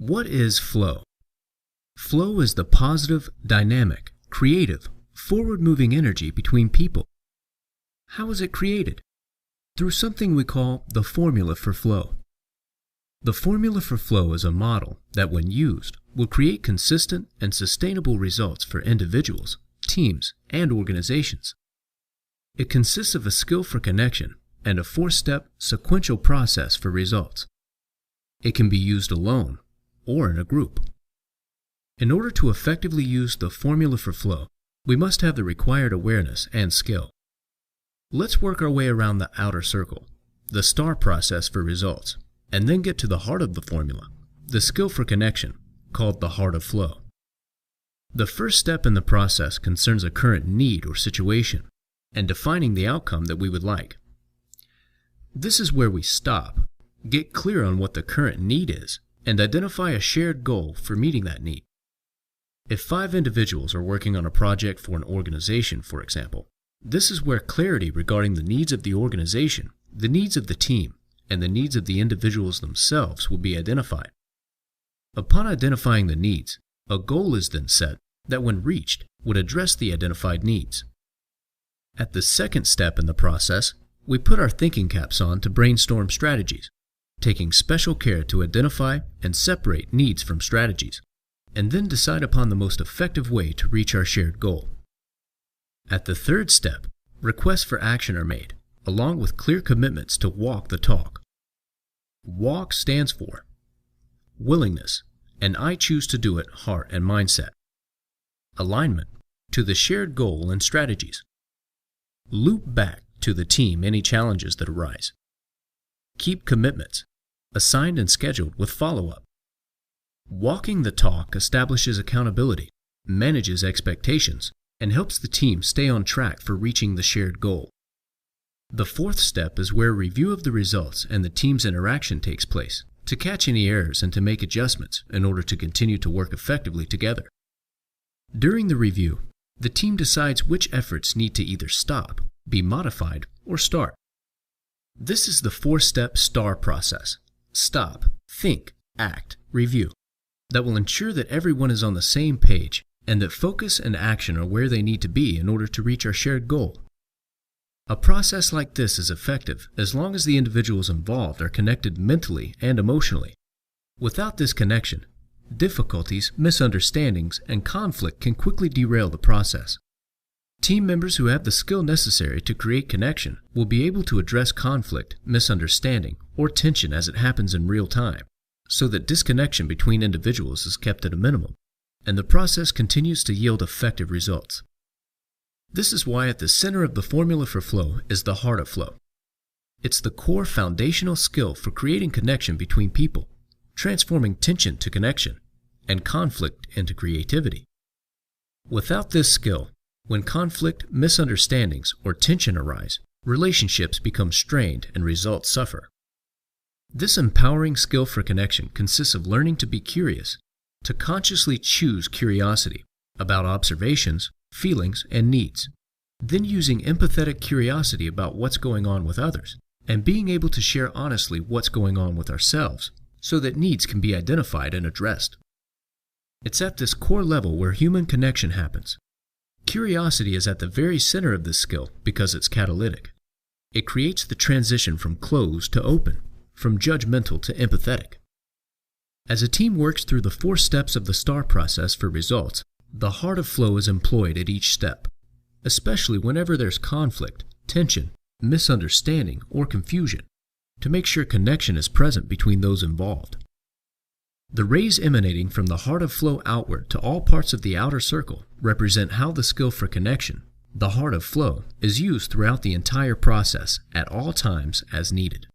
What is flow? Flow is the positive, dynamic, creative, forward-moving energy between people. How is it created? Through something we call the formula for flow. The formula for flow is a model that, when used, will create consistent and sustainable results for individuals, teams, and organizations. It consists of a skill for connection and a four-step sequential process for results. It can be used alone or in a group. In order to effectively use the formula for flow, we must have the required awareness and skill. Let's work our way around the outer circle, the STAR process for results, and then get to the heart of the formula, the skill for connection, called the heart of flow. The first step in the process concerns a current need or situation and defining the outcome that we would like. This is where we stop, get clear on what the current need is, and identify a shared goal for meeting that need. If 5 individuals are working on a project for an organization, for example, this is where clarity regarding the needs of the organization, the needs of the team, and the needs of the individuals themselves will be identified. Upon identifying the needs, a goal is then set that, when reached, would address the identified needs. At the second step in the process, we put our thinking caps on to brainstorm strategies, taking special care to identify and separate needs from strategies, and then decide upon the most effective way to reach our shared goal. At the third step, requests for action are made, along with clear commitments to walk the talk. WALK stands for willingness, and I choose to do it heart and mindset. Alignment, to the shared goal and strategies. Loop back to the team any challenges that arise. Keep commitments, assigned and scheduled with follow-up. Walking the talk establishes accountability, manages expectations, and helps the team stay on track for reaching the shared goal. The fourth step is where review of the results and the team's interaction takes place, to catch any errors and to make adjustments in order to continue to work effectively together. During the review, the team decides which efforts need to either stop, be modified, or start. This is the 4-step STAR process: stop, think, act, review, that will ensure that everyone is on the same page and that focus and action are where they need to be in order to reach our shared goal. A process like this is effective as long as the individuals involved are connected mentally and emotionally. Without this connection, difficulties, misunderstandings, and conflict can quickly derail the process. Team members who have the skill necessary to create connection will be able to address conflict, misunderstanding, or tension as it happens in real time, so that disconnection between individuals is kept at a minimum, and the process continues to yield effective results. This is why at the center of the formula for flow is the heart of flow. It's the core foundational skill for creating connection between people, transforming tension to connection, and conflict into creativity. Without this skill, when conflict, misunderstandings, or tension arise, relationships become strained and results suffer. This empowering skill for connection consists of learning to be curious, to consciously choose curiosity about observations, feelings, and needs, then using empathetic curiosity about what's going on with others, and being able to share honestly what's going on with ourselves so that needs can be identified and addressed. It's at this core level where human connection happens. Curiosity is at the very center of this skill because it's catalytic. It creates the transition from closed to open, from judgmental to empathetic. As a team works through the 4 steps of the STAR process for results, the heart of flow is employed at each step, especially whenever there's conflict, tension, misunderstanding, or confusion, to make sure connection is present between those involved. The rays emanating from the heart of flow outward to all parts of the outer circle represent how the skill for connection, the heart of flow, is used throughout the entire process at all times as needed.